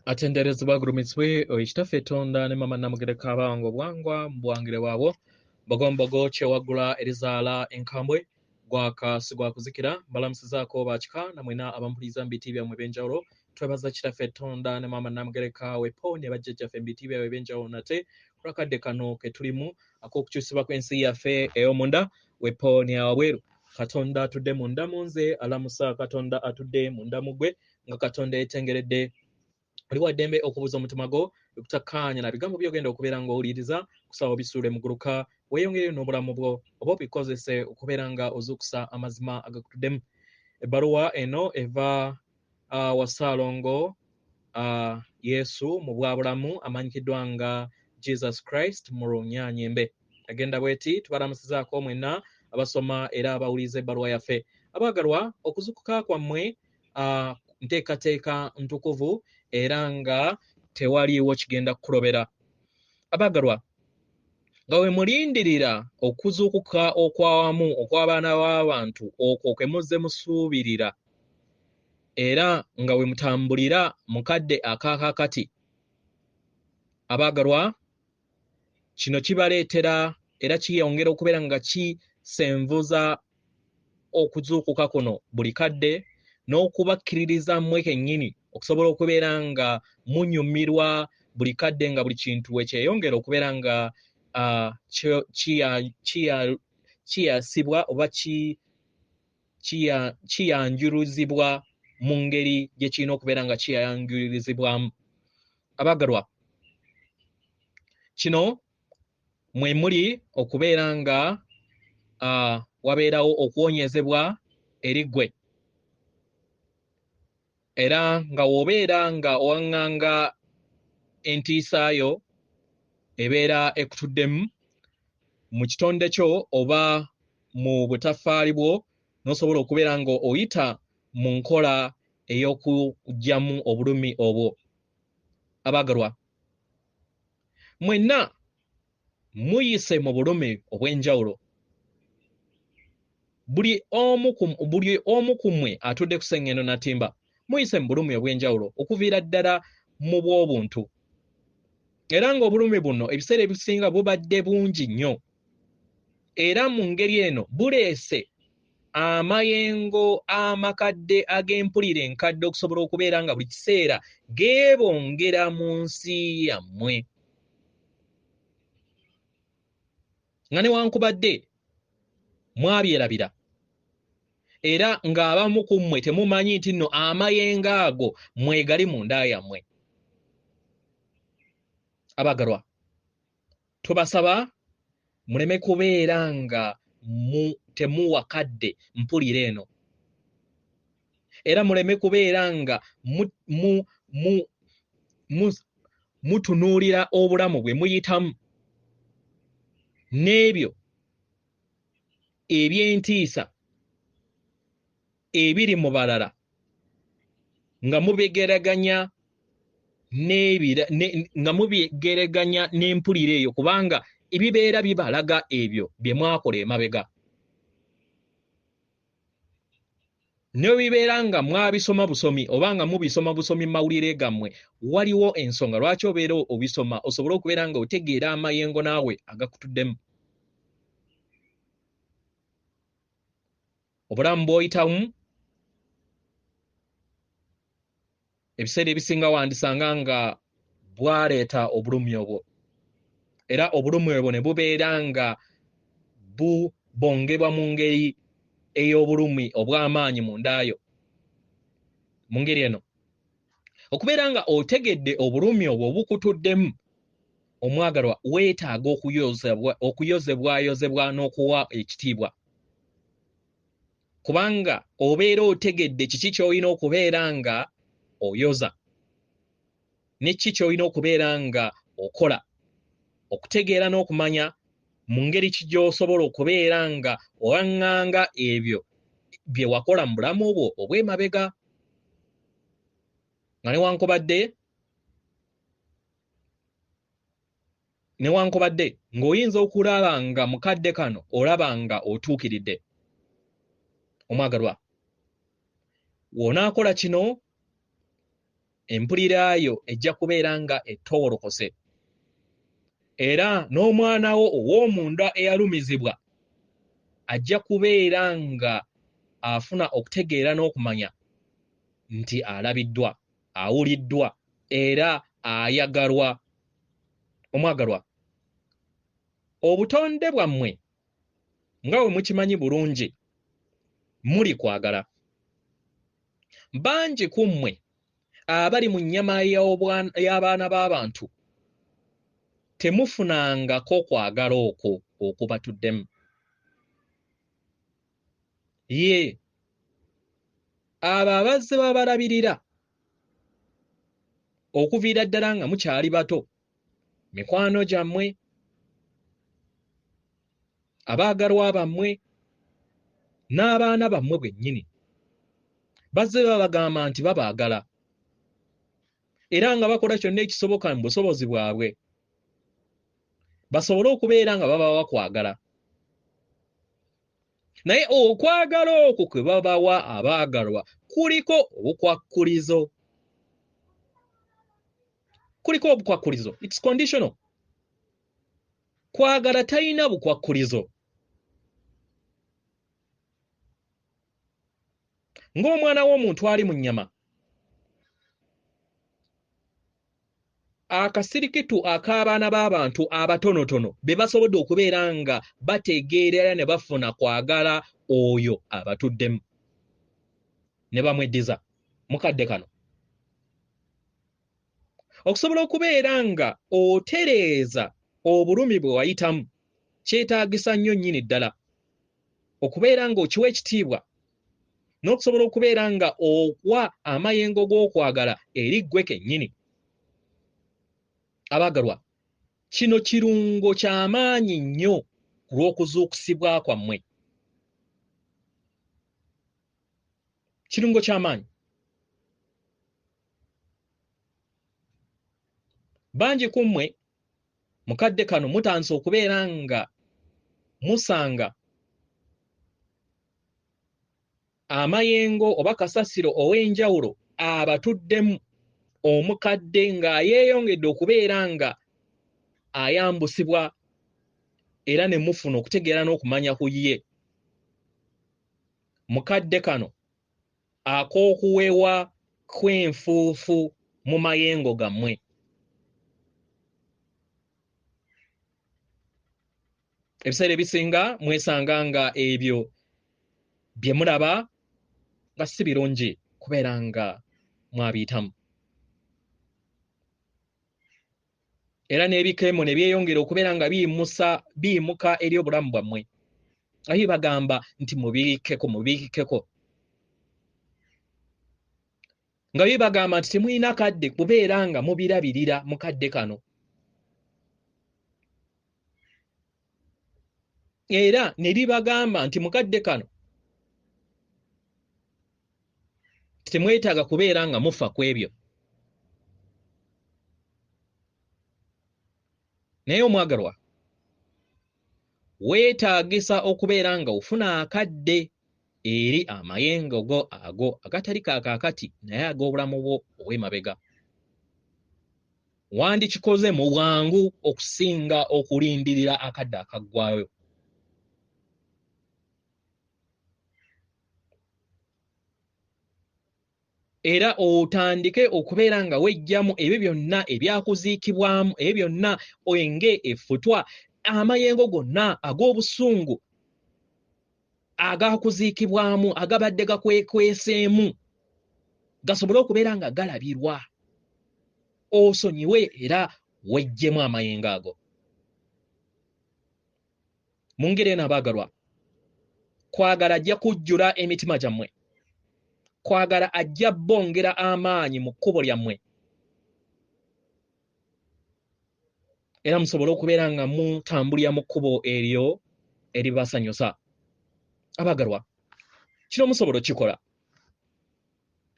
atenderezebwa gulumizibwe ekitaffe Tonda ne mama Namugereka abango bwangwa mbwangire bwabo bogombogo kyewagula erizaala enkambwe gwaka sigwa kuzikira balamusizaako bakika namwena abampuliza mbiti byamwe benjawulo twebaza kitaffe Tonda ne mama Namugereka wepo ne bajjajjaffe mbiti byabwe benjawulo nate kulakadde kano ketulimu ak'okukyusibwa kw'ensi yaffe ey'omunda wepo ne awabweru Katonda atudde munda munze alamusa Katonda atudde munda mugwe nga Katonda yetengeredde oli waddembe okubuuza omutima gwo okutakkaanya na bigambo byogenda okubeera ng'owuliriza kusaba obisuule muguluka weeyongere n'obulamu bwo oba obikozese okubeera nga ozuukusa amazima agakutuddemu. Ebbaluwa eno eva wa Ssalongo Yezu Mubwa Bulamu amanyikiddwa nga Jesus Christ mu Runyaanyembe. Agenda bweti tubalamusizaako mwenna abasoma era abawuliza ebbaluwa yaffe. Abaagalwa okuzukuka Kwamwe nteekateeka ntukuvu era nga tewaliiwo kigenda kukulobera. Abaagalwa nga we mulindirira okuzuukuka okwawamu okw'abaana b'abantu okwo kwe muzze musuubirira era nga we mutambulira mu kadde akaakakati. Abaagalwa kino kibaleetera era kiyongera okubeera nga kisenvuza okuzuukuka kuno buli kadde n'okubakkiririza mmwe kennyini okusobola okubeera nga munyumirwa buli kadde nga buli kintu wekyeyongera okubeera nga kiyasibwa oba kiyanjuluzibwa mu ngeri gye kirina okubeera nga kiyanjuluzibwamu. Abaagalwa kino mwe muli okubeera nga wabeerawo okuwonyezebwa eri ggwe era nga wobeera nga owaŋŋanga entiisaayo ebeera ekutuddemu mu kitonde kyo oba mu butaffaali bwo n'osobola okubeera nga oyita mu nkola ey'okuggyamu obulumi obwo. Abaagalwa mwenna muyise mu bulumi obw'enjawulo. Buli omu ku mmwe atudde ku sseŋŋendo natimba muyise mu bulumi obw'enjawulo okuviira ddala mu bw'obuntu era ng'obulumi buno ebiseera ebisinga bubadde bungi nnyo era mu ngeri eno buleese amayengo amakadde ag'empulira enkadde okusobola okubeera nga buli kiseera geebongera mu nsi yammwe nga newankubadde mwabyerabira era ng'abamu ku mmwe temumanyi nti nno amayengo ago mwegali munda yammwe. Abaagalwa tubasaba muleme kubeera nga temuwa kadde mpulira eno era muleme kubeera nga mutunuulira obulamu bwe muyitamu n'ebyo eby'entiisa ebiri mu balala nga mubyegeraganya n'empulira eyo kubanga ebibeera bibalaga ebyo bye mwakola emabega. Ne bibeera nga mwabisoma busomi oba nga mubisoma busomi mu mawulire gammwe waliwo ensonga lwaki obeera obisoma osobole okubeera nga otegeera amayengo naawe agakutuddemu. Obulamu bw'oyitamu ebiseera ebisinga wandisanga nga bwaleeta obulumi obwo era obulumi obwo ne bubeera nga bubongebwa mu ngeri ey'obulumi obw'amaanyi mu ndaayo. Mu ngeri eno okubeera nga otegedde obulumi obwo obukutuddemu omwagalwa weetaaga okuyozebwayozebwa n'okuwa ekitiibwa kubanga obeera otegedde kiki ky'olina okubeera nga oyoza ne kiki ky'olina okubeera nga okola okutegeera n'okumanya mu ngeri ki gy'osobola okubeera nga owaŋŋanga ebyo bye wakola mu bulamu bwo obw'emabega nga newankubadde ng'oyinza okulaba nga mu kadde kano olaba nga otuukiridde. Omwagalwa wonaakola kino empuliraayo ejja kubeera nga ettoolokose. Era n'omwana wo ow'omunda eyalumizibwa ajja kubeera nga afuna okutegeera n'okumanya nti alabiddwa, awuliddwa era ayagalwa. Omwagalwa, obutonde bwammwe nga bwe mukimanyi bulungi muli kwagala. Bangi ku mmwe abali mu nnyama y'abaana b'abantu temufunangako kwagala okwo okubatuddemu. Ye abo abazze babalabirira okuviira ddala nga mukyali bato, mikwano gyammwe, abaagalwa bammwe n'abaana bammwe bennyini, bazze babagamba nti babaagala era nga bakola kyonna ekisoboka mu busobozi bwabwe basobole okubeera nga babawa kwagala. Naye okwagala okwo kwe babawa abaagalwa kuliko obukwakkulizo. Kuliko obukwakkulizo. It's conditional. Kwagala talina bukwakkulizo. Ng'omwana w'omuntu ali mu nnyama, akasirikitu ak'abaana b'abantu abatonotono be basobodde okubeera nga bategeerera ne bafuna kwagala oyo abatuddemu ne bamweddiza mukadde kano. Okusobola okubeera nga otereeza obulumi bwe wayitamu kyetaagisa nnyo nnyini ddala okubeera nga okiwa ekitiibwa n'okusobola okubeera nga okwa amayengo g'okwagala eri ggwe kennyini. Abaagalwa, kino kirungo ky'amaanyi nnyo ku lw'okuzuukusibwa kwammwe. Kirungo ky'amaanyi. Bangi ku mmwe mukadde kano mutandise okubeera nga musanga amayengo oba kasasiro ow'enjawulo abatuddemu omukadde ng'ayeeyongedde okubeera nga ayambusibwa era ne mufuna okutegeera n'okumanya ku ye. Mukadde kano ak'okuwewa kw'enfuufu mu mayengo gammwe. Ebiseera ebisinga mwesanga nga ebyo bye mulaba nga si birungi kubeera nga mwabiyitamu. Era n'ebikeemo ne byeyongera okubeera nga biyimuka eri obulamu bwammwe. Ayi bagamba nti mubiikeko. Nga bibagamba nti temulina kadde kubeera nga mubirabirira mu kadde kano. Era ne libagamba nti mu kadde kano temwetaaga kubeera nga mufa ku ebyo. Naye omwagalwa, weetaagisa okubeera nga ofuna akadde eri amayengo go ago agatali kaakakati naye ag'obulamu bwo ow'emabega. Wandikikoze mu bwangu okusinga okulindirira akadde akaggwayo. Era otandike okubeera nga wejjamu ebyo byonna ebyakuziikibwamu, ebyo byonna enge effutwa, amayengo gonna ag'obusungu agakuziikibwamu agabadde gakwekweseemu gasobole okubeera nga galabirwa. Osonyiwe era wejjemu amayengo ago. Mu ngeri eno abaagalwa, kwagala ajja kujjula emitima gyammwe. Kwagala ajja bongera amaanyi mu kkubo lyammwe. Era musobole okubeera nga mutambulira mu kkubo eryo eribasanyusa. Abaagalwa, kino musobola okikola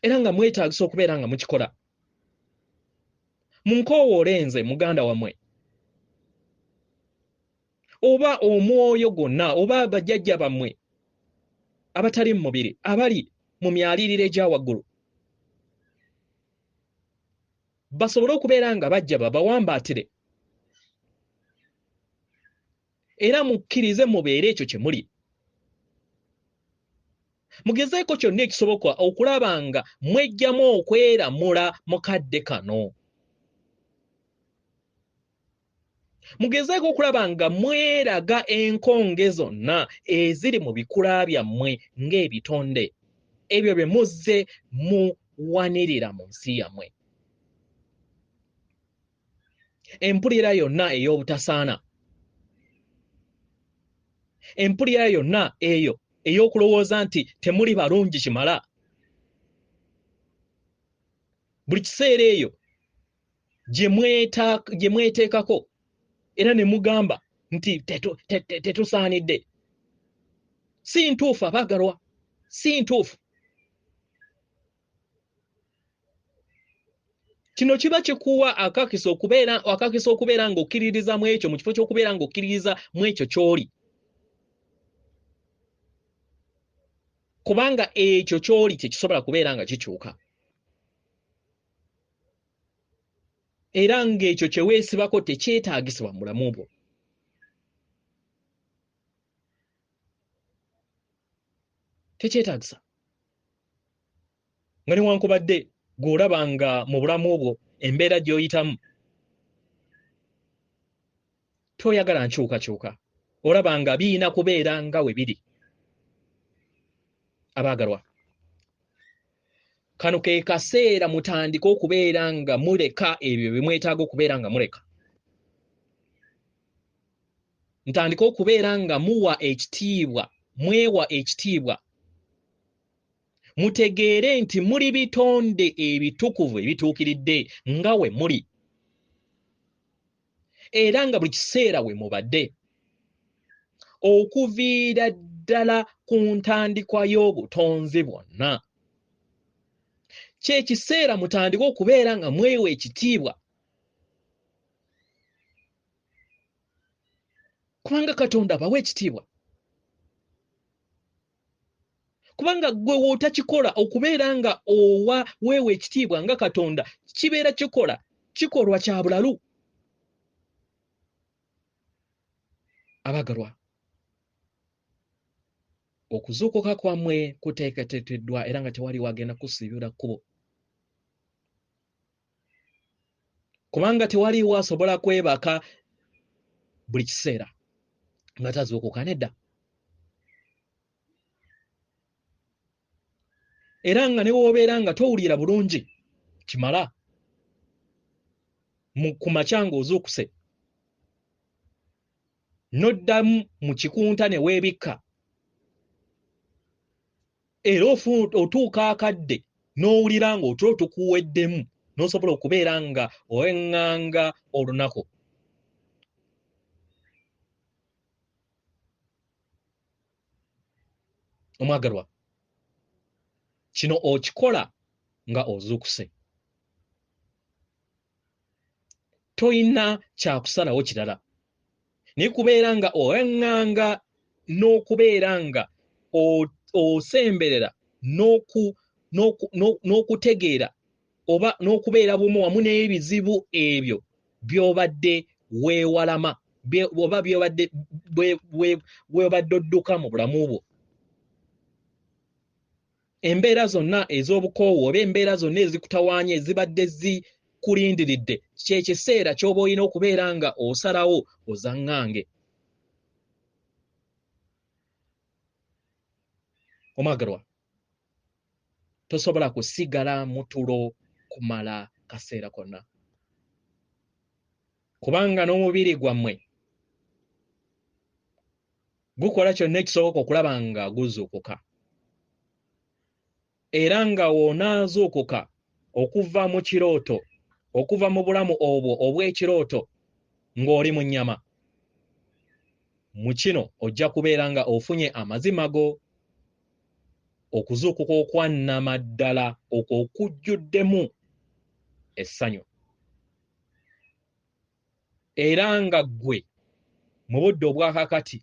era nga mwetaagisa okubeera nga mukikola. Munkoowoole nze muganda wammwe oba omwoyo gwonna oba bajjajja bammwe abatali mu mubiri abali mu myaliriro egya waggulu. basobole okubeera nga bajja babawambaatire era mukkirize mubeere ekyo kye muli. Mugezeeko kyonna ekisoboka okulaba nga mwejjamu okweramula mukadde kano. Mugezeeko okulaba nga mweraga enkonge zonna eziri mu bikula byammwe ng'ebitonde ebyo bye muzze muwanirira mu nsi yammwe. Empulira yonna ey'obutasaana, empulira yonna eyo ey'okulowooza nti temuli balungi kimala, buli kiseera eyo gye mweteekako era ne mugamba nti tetusaanidde, si ntuufu abaagalwa, si ntuufu. Kino kiba kikuwa akakisa okubeera ng'okkiririza mu ekyo mu kifo ky'okubeera ng'okkiririza mu ekyo ky'oli. Kubanga ekyo ky'oli tekisobola kubeera nga kikyuka. Era ng'ekyo kye weesibako tekyetaagisibwa mu bulamu bwo. Tekyetaagisa. Nga newankubadde gw'olaba nga mu bulamu bwo embeera gy'oyitamu toyagala nkyukakyuka, olaba nga biina kubeera nga we biri. Abaagalwa, kano ke kaseera mutandike okubeera nga muleka ebyo bye mwetaaga okubeera nga muleka. Ntandike okubeera nga muwa ekitiibwa, mwewa ekitiibwa. Mutegeere nti muli bitonde ebitukuvu ebituukiridde nga we muli. Era nga buli kiseera we mubadde. Okuviira ddala ku ntandikwa y'obutonzi bwonna. Kyekiseera mutandike okubeera nga mwewa ekitiibwa. Kubanga Katonda abawa ekitiibwa. Kubanga gwe wootakikola okubeera nga weewa ekitiibwa nga Katonda kibeera kikolwa kya bulalu. Abaagalwa, okuzuukuka kwammwe kuteeketeekeddwa era nga tewali wagenda kusiibula kkubo. Kubanga tewaliwo asobola kwebaka buli kiseera nga tazuukuka nedda. Era nga ne woobeera nga towulira bulungi kimala ku makya ng'ozuukuse, n'oddamu mu kikunta ne weebikka, era otuuka akadde n'owulira ng'otulo tukuweddemu n'osobola okubeera nga oweŋŋanga olunaku. Omwagalwa, kino okikola nga ozuukuse. Toyina kyakusalawo kirala. Naye kubeera nga oweŋŋanga n'okubeera nga osemberera n'okutegeera oba n'okubeera bumu wamu n'ebizibu ebyo by'obadde weewalama oba by'obadde odduka mu bulamu bwo. Embeera zonna ez'obukoowu oba embeera zonna ezikutawaanya ezibadde zikulindiridde, kyekiseera ky'oba olina okubeera nga osalawo ozaŋŋange. Omwagalwa, tosobola kusigala mu tulo kumala kaseera konna. Kubanga n'omubiri gwammwe gukola kyonna ekisoboka okulaba nga guzuukuka. Era nga w'onaazuukuka okuva mu kirooto, okuva mu bulamu obwo obw'ekirooto ng'oli mu nnyama, mu kino ojja kubeera nga ofunye amazima go. Okuzuukuka okwannama ddala okwo okujjuddemu essanyu. Era nga ggwe mu budde obwakakati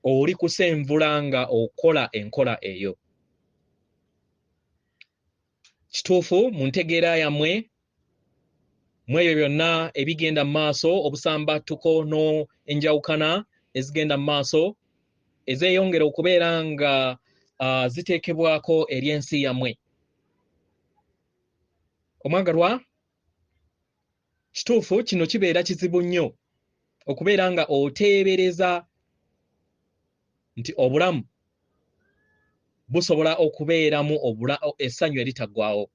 oli kusenvula nga okola enkola eyo. Kituufu mu ntegeera yammwe Mweyo byonna ebigenda maaso obusambattuko no enjawukana ezigenda maaso ezeyongera okubeera nga ziteekebwako eri ensi yammwe. Omwagalwa, kituufu kino kibeera kizibu nnyo okubeera nga oteebereza nti obulamu busobola okubeeramu essanyu eritaggwaawo.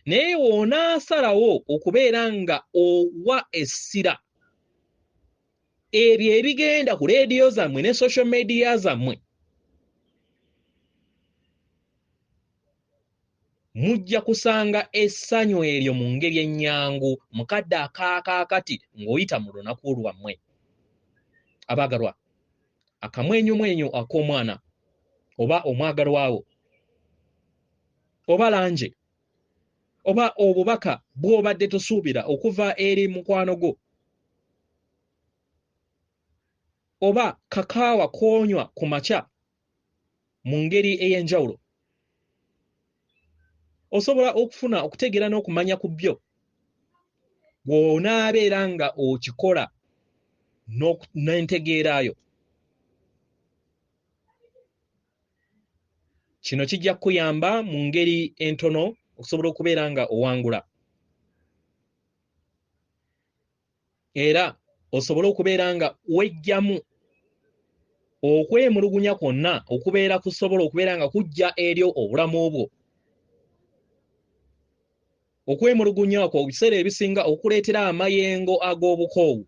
Naye w'onaasalawo okubeera nga owa essira ebyo ebigenda ku leediyo zammwe ne social media zammwe, mujja kusanga essanyu eryo mu ngeri ennyangu mu kadde akaakaakati ng'oyita mu lunaku lwammwe. Abaagalwa, akamwenyumwenyu ak'omwana oba omwagalwawo oba lanje oba obubaka bw'obadde tosuubira okuva eri mukwano gwo oba kakaawa koonywa ku makya mu ngeri ey'enjawulo, osobola okufuna okutegeera n'okumanya ku byo bw'onaabeera nga okikola n'entegeerayo. Kino kijja kukuyamba mu ngeri entono okusobola okubeera nga owangula, era osobole okubeera nga wejjamu okwemulugunya kwonna okubeera kusobola okubeera nga kujja eri obulamu bwo. Okwemulugunya okwo ebiseera ebisinga okuleetera amayengo ag'obukoowu,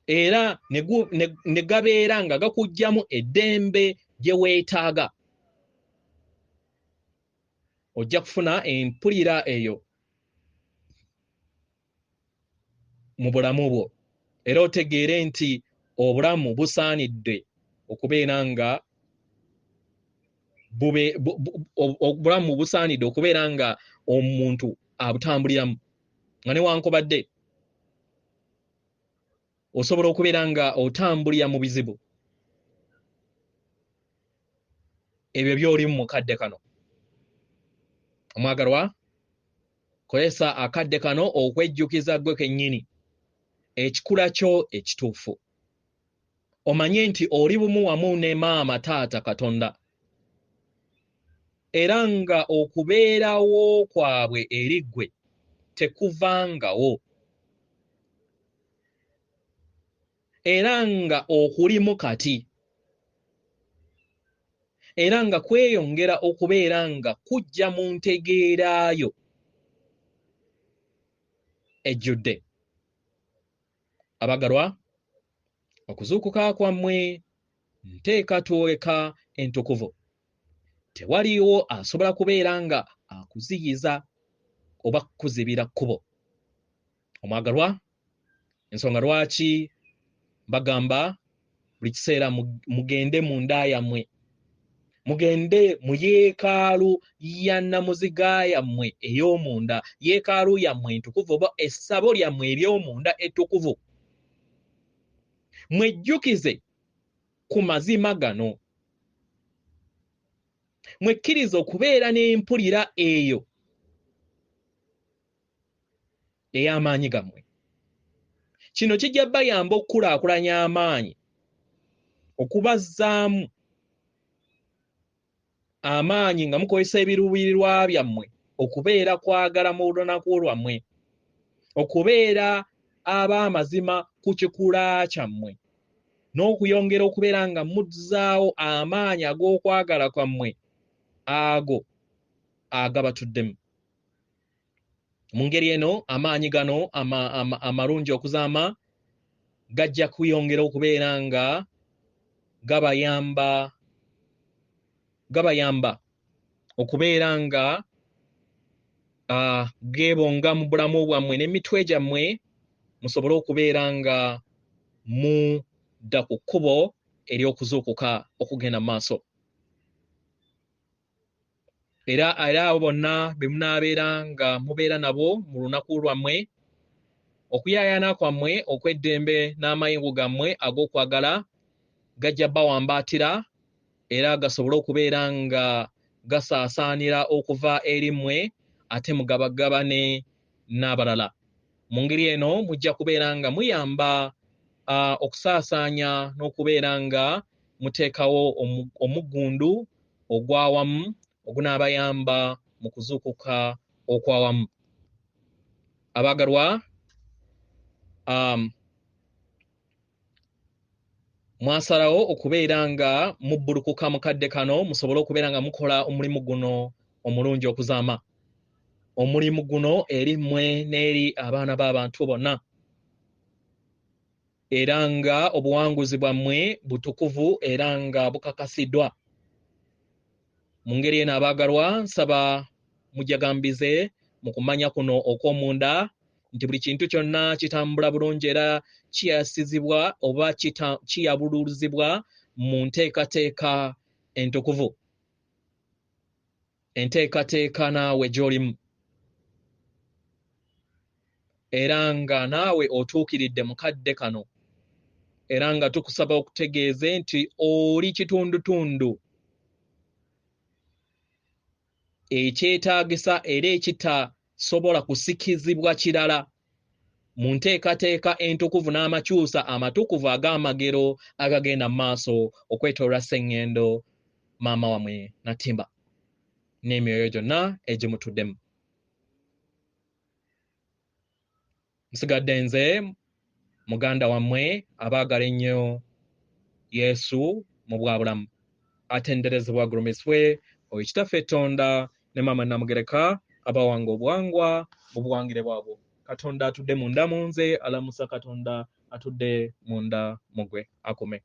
era ne gabeera nga gakugjamu eddembe gye weetaaga. Ojja kufuna empulira eyo mu bulamu bwo, era otegeere nti obulamu busaanidde okubeera nga obulamu busaanidde okubeera nga omuntu abutambuliramu, nga newankubadde osobola okubeera nga otambulira mu bizibu ebyo by'olimu mu kadde kano. Omwagalwa, kozesa akadde kano okwejjukiza gwe kennyini ekikula kyo ekituufu. Omanye nti oli bumu wamu ne maama taata Katonda, era nga okubeerawo kwabwe eri ggwe tekuvangawo, era nga okulimu kati, era nga kweyongera okubeera nga kujja mu ntegeerayo ejjudde. Abagalwa, okuzuukuka kwammwe nteeka tweka entukuvu. Tewaliwo asobola kubeera nga akuziyiza oba kukuzibira kkubo. Omwagalwa, ensonga lwaki bagamba buli kiseera mugende mu nda yammwe, mugende mu yeekaalu ya nnamuziga yammwe ey'omunda, yeekaalu yammwe entukuvu oba essabo lyammwe ery'omunda ettukuvu. Mwejjukize ku mazima gano, mwekkirize okubeera n'empulira eyo ey'amaanyi gammwe. Kino kijja bayamba okukulaakulanya amaanyi, okubazzaamu amaanyi nga mukozesa ebiruubirirwa byammwe okubeera kwagala mu lunaku lwammwe, okubeera ab'amazima ku kikula kyammwe, n'okuyongera okubeera nga muzzaawo amaanyi ag'okwagala kwammwe ago agabatuddemu. Mu ngeri eno amaanyi gano amalungi okuzaama gajja kuyongera okubeera nga gabayamba okubeera nga geebonga mu bulamu bwammwe n'emitwe gyammwe, musobole okubeera nga mudda ku kkubo ery'okuzuukuka okugenda mu maaso. Era abo bonna be munaabeera nga mubeera nabo mu lunaku lwammwe, okuyaayaana kwammwe okw'eddembe n'amayengo gammwe ag'okwagala gajja bawambaatira, era gasobole okubeera nga gasaasaanira okuva eri mmwe ate mugabagabane n'abalala. Mu ngeri eno mujja kubeera nga muyamba okusaasaanya n'okubeera nga muteekawo omuggundu ogw'awamu ogunaabayamba mu kuzuukuka okw'awamu. Abaagalwa, mwasalawo okubeera nga mubbulukuka mu kadde kano musobole okubeera nga mukola omulimu guno omulungi okuzaama. Omulimu guno eri mmwe n'eri abaana b'abantu bonna. Era nga obuwanguzi bwammwe butukuvu era nga bukakasiddwa. Mu ngeri eno abaagalwa, nsaba mujagambize mu kumanya kuno okw'omunda nti buli kintu kyonna kitambula bulungi era kiyasizibwa oba kiyabuluzibwa mu nteekateeka entukuvu. Enteekateeka naawe gy'olimu. Era nga naawe otuukiridde mu kadde kano. Era nga tukusaba okutegeeze nti oli kitundutundu ekyetaagisa era ekitasobola kusikizibwa kirala mu nteekateeka entukuvu n'amakyusa amatukuvu ag'amagero agagenda mu maaso okwetoolwa sseŋŋendo maama wamwe Natimba n'emyoyo gyonna egimutuddemu. Nsigadde nze muganda wammwe abaagala ennyo Yesu mu bwa bulamu. Atenderezebwa agulumizibwe oyo Kitaffe Tonda ne Maama Namugereka abawanga obwangwa mu buwangire bwabwo. Katonda atudde munda mu nze, alamusa Katonda atudde munda mu gwe. Akome.